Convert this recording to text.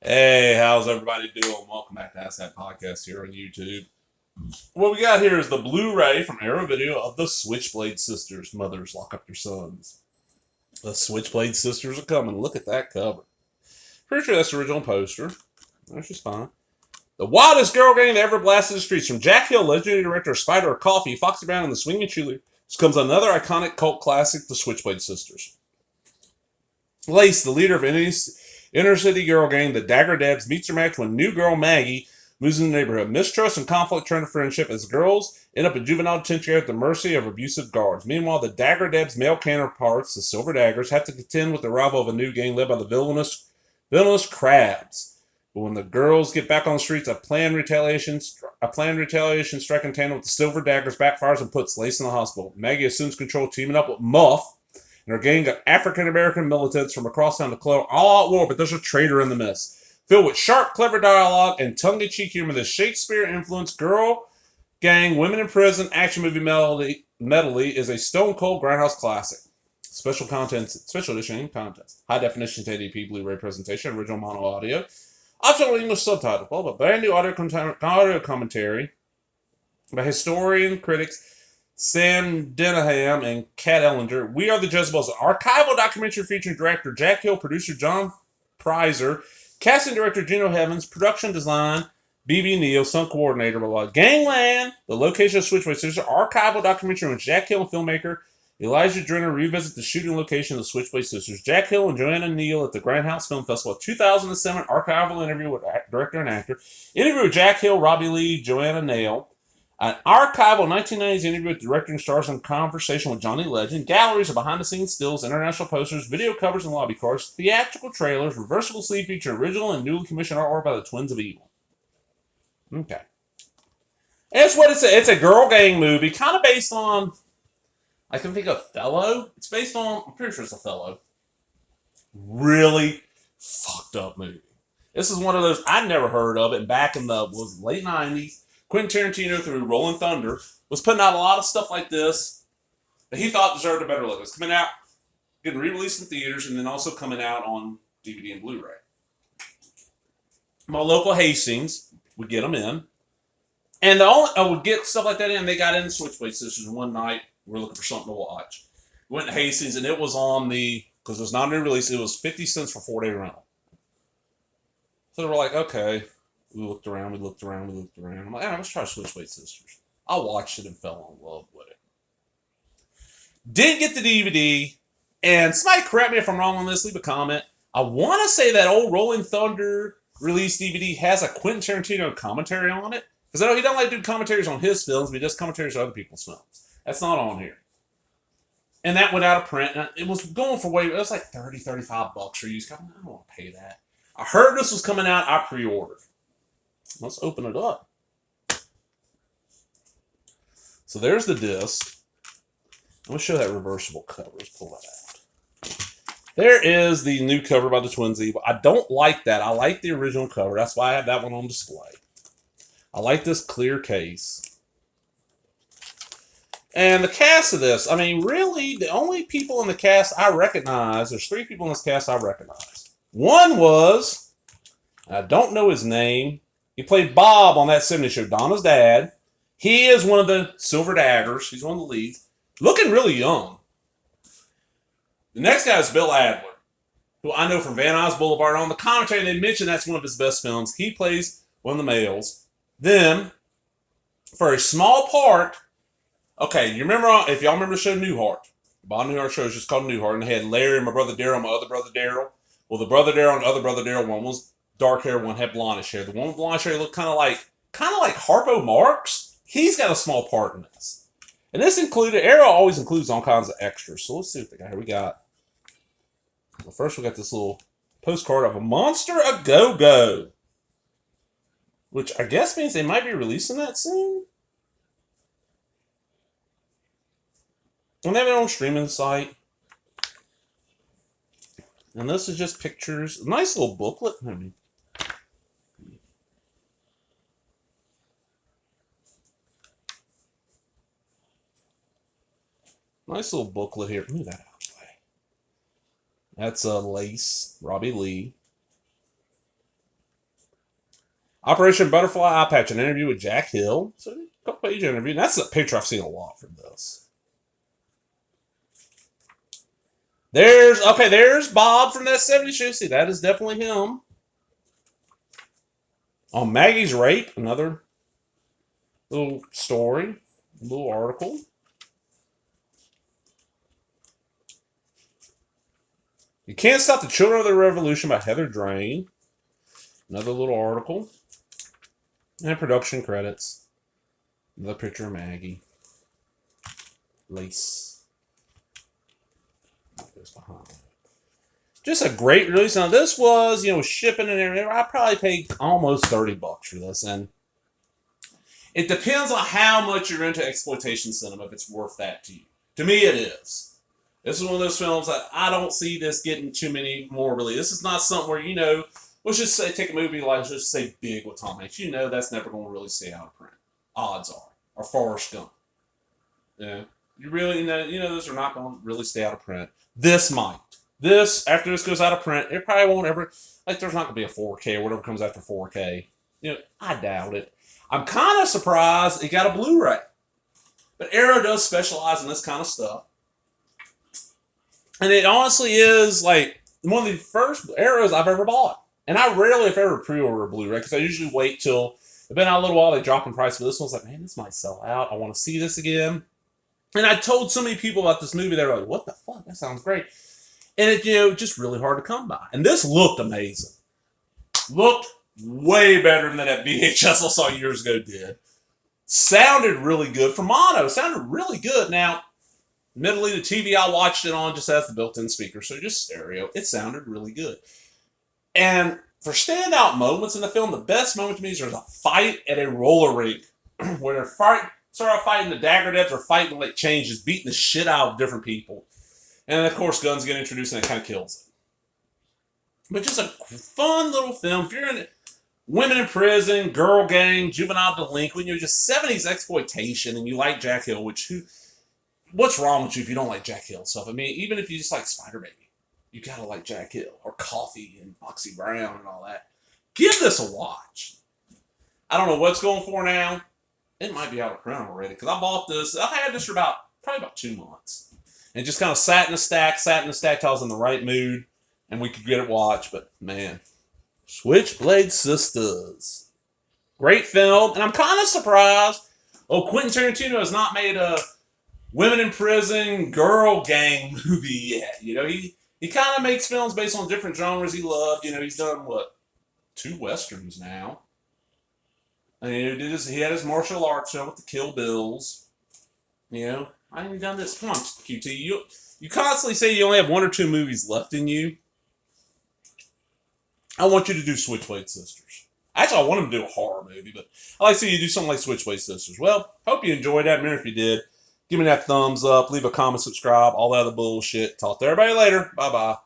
Hey, how's everybody doing? Welcome back to Ask That Podcast here on YouTube. What we got here is the Blu Ray from Arrow Video of the Switchblade Sisters. Mothers, lock up your sons. The Switchblade Sisters are coming. Look at that cover. Pretty sure that's the original poster. That's just fine. The wildest girl gang that ever blasted the streets. From Jack Hill, legendary director of Spider of Coffee, Foxy Brown, and the Swinging Cheerleader, comes another iconic cult classic, the Switchblade Sisters. Lace, the leader of inner city girl gang, the Dagger Dabs, meets her match when new girl Maggie moves in the neighborhood. Mistrust and conflict turn to friendship as girls end up in juvenile detention care at the mercy of abusive guards. Meanwhile, the Dagger Dabs' male counterparts, the Silver Daggers, have to contend with the arrival of a new gang led by the villainous Crabs. But when the girls get back on the streets, a planned retaliation strike in tandem with the Silver Daggers backfires and puts Lace in the hospital. Maggie assumes control, teaming up with Muff and her gang of African-American militants from across town to declare all out war, but there's a traitor in the mist. Filled with sharp, clever dialogue and tongue-in-cheek humor, the Shakespeare-influenced girl gang, women in prison, action movie medley is a stone-cold grindhouse classic. Special edition contents. High-definition 1080p Blu-ray presentation, original mono audio. Optional English subtitle. Well, but brand new audio commentary by historian critics Sam Denham and Kat Ellinger. We Are the Jezebels, an archival documentary featuring director Jack Hill, producer John Prizer, casting director Gino Evans, production design BB Neal, stunt coordinator, blah, blah. Gangland, the location of Switchblade Sisters, archival documentary in which Jack Hill and filmmaker Elijah Drenner revisit the shooting location of the Switchblade Sisters. Jack Hill and Joanna Neal at the Grindhouse Film Festival 2007, archival interview with director and actor. Interview with Jack Hill, Robbie Lee, Joanna Neal. An archival 1990s interview with director and stars in conversation with Johnny Legend. Galleries of behind-the-scenes stills, international posters, video covers and lobby cards, theatrical trailers, reversible sleeve feature, original and newly commissioned artwork by the Twins of Evil. Okay. And it's what it's a girl gang movie, kind of based on, I can think of Othello. It's based on, I'm pretty sure it's Othello. Really fucked up movie. This is one of those, I'd never heard of it back in the late 90s. Quentin Tarantino, through Rolling Thunder, was putting out a lot of stuff like this that he thought deserved a better look. It's coming out, getting re-released in theaters, and then also coming out on DVD and Blu-ray. My local Hastings would get them in. And I would get stuff like that in. They got in the Switchblade Sisters one night. We were looking for something to watch. We went to Hastings, and it was on because it was not a new release, it was 50 cents for 4-day rental. So they were like, okay. We looked around. I'm like, let's try Switchblade Sisters. I watched it and fell in love with it. Didn't get the DVD, and somebody correct me if I'm wrong on this, leave a comment. I want to say that old Rolling Thunder release DVD has a Quentin Tarantino commentary on it. Because I know he doesn't like to do commentaries on his films, but he does commentaries on other people's films. That's not on here. And that went out of print. And it was going for it was like $30, $35 for used. I don't want to pay that. I heard this was coming out. I pre-ordered. Let's open it up. So there's the disc. I'm going to show that reversible cover. Let's pull that out. There is the new cover by the Twins Evil. I don't like that. I like the original cover. That's why I have that one on display. I like this clear case. And the cast of this, I mean, really, the only people in the cast I recognize, there's 3 people in this cast I recognize. One was, I don't know his name, he played Bob on that 70s show, Donna's dad. He is one of the Silver Daggers. He's one of the leads. Looking really young. The next guy is Bill Adler, who I know from Van Nuys Boulevard. On the commentary, they mentioned that's one of his best films. He plays one of the males. Then, for a small part, okay, you remember, if y'all remember the show Newhart, the Bob Newhart show is just called Newhart, and they had Larry and my brother Daryl and my other brother Daryl. Well, the brother Daryl and the other brother Daryl, one was dark hair, one had blondish hair. The one with blondish hair looked kind of like Harpo Marx. He's got a small part in this. And this included, Arrow always includes all kinds of extras. So let's see what they got here. We got, well, first we got this little postcard of a Monster a Go-Go, which I guess means they might be releasing that soon. And they have their own streaming site. And this is just pictures. A nice little booklet. Nice little booklet here. Move that out of the way. That's Lace, Robbie Lee. Operation Butterfly Eye Patch, an interview with Jack Hill. So, a couple page interview. And that's a picture I've seen a lot from this. There's Bob from that 70s show. See, that is definitely him. On Maggie's rape, another little story, little article. You Can't Stop the Children of the Revolution by Heather Drain. Another little article. And production credits. Another picture of Maggie. Lace. Goes behind. Just a great release. Now this was, shipping and everything. I probably paid almost $30 for this. And it depends on how much you're into exploitation cinema, if it's worth that to you. To me, it is. This is one of those films that I don't see this getting too many more really. This is not something where, let's just say, take a movie like, let's just say Big with Tom Hanks. That's never going to really stay out of print. Odds are. Or Forrest Gump. Yeah. You really, those are not going to really stay out of print. This might. After this goes out of print, it probably won't ever, there's not going to be a 4K or whatever comes after 4K. I doubt it. I'm kind of surprised it got a Blu Ray. But Arrow does specialize in this kind of stuff. And it honestly is, one of the first Arrows I've ever bought. And I rarely, if ever, pre-order a Blu Ray, because I usually wait till, it's been out a little while, they drop in price, but this one's like, man, this might sell out. I want to see this again. And I told so many people about this movie, they were like, what the fuck? That sounds great. And it, just really hard to come by. And this looked amazing. Looked way better than that VHS I saw years ago did. Sounded really good. For mono, sounded really good. Now, admittedly, the TV I watched it on just has the built-in speaker, so just stereo. It sounded really good. And for standout moments in the film, the best moment to me is there's a fight at a roller rink where they're start off fighting the dagger devs or fighting like changes, beating the shit out of different people. And of course, guns get introduced and it kind of kills it. But just a fun little film. If you're in women in prison, girl gang, juvenile delinquent, just 70s exploitation, and you like Jack Hill, what's wrong with you if you don't like Jack Hill stuff? I mean, even if you just like Spider Baby, you gotta like Jack Hill or Coffee and Foxy Brown and all that. Give this a watch. I don't know what's going for now. It might be out of print already because I bought this. I've had this for probably about 2 months. And just kind of sat in the stack till I was in the right mood and we could get it watched. But man, Switchblade Sisters. Great film. And I'm kind of surprised. Quentin Tarantino has not made a women in prison, girl gang movie yet. He kind of makes films based on different genres he loved. He's done, 2 Westerns now. And he had his martial arts show with the Kill Bills. I haven't done this. Come on, QT. You constantly say you only have 1 or 2 movies left in you. I want you to do Switchblade Sisters. Actually, I want him to do a horror movie, but I like to see you do something like Switchblade Sisters. Well, hope you enjoyed that. Remember, if you did, give me that thumbs up, leave a comment, subscribe, all that other bullshit. Talk to everybody later. Bye-bye.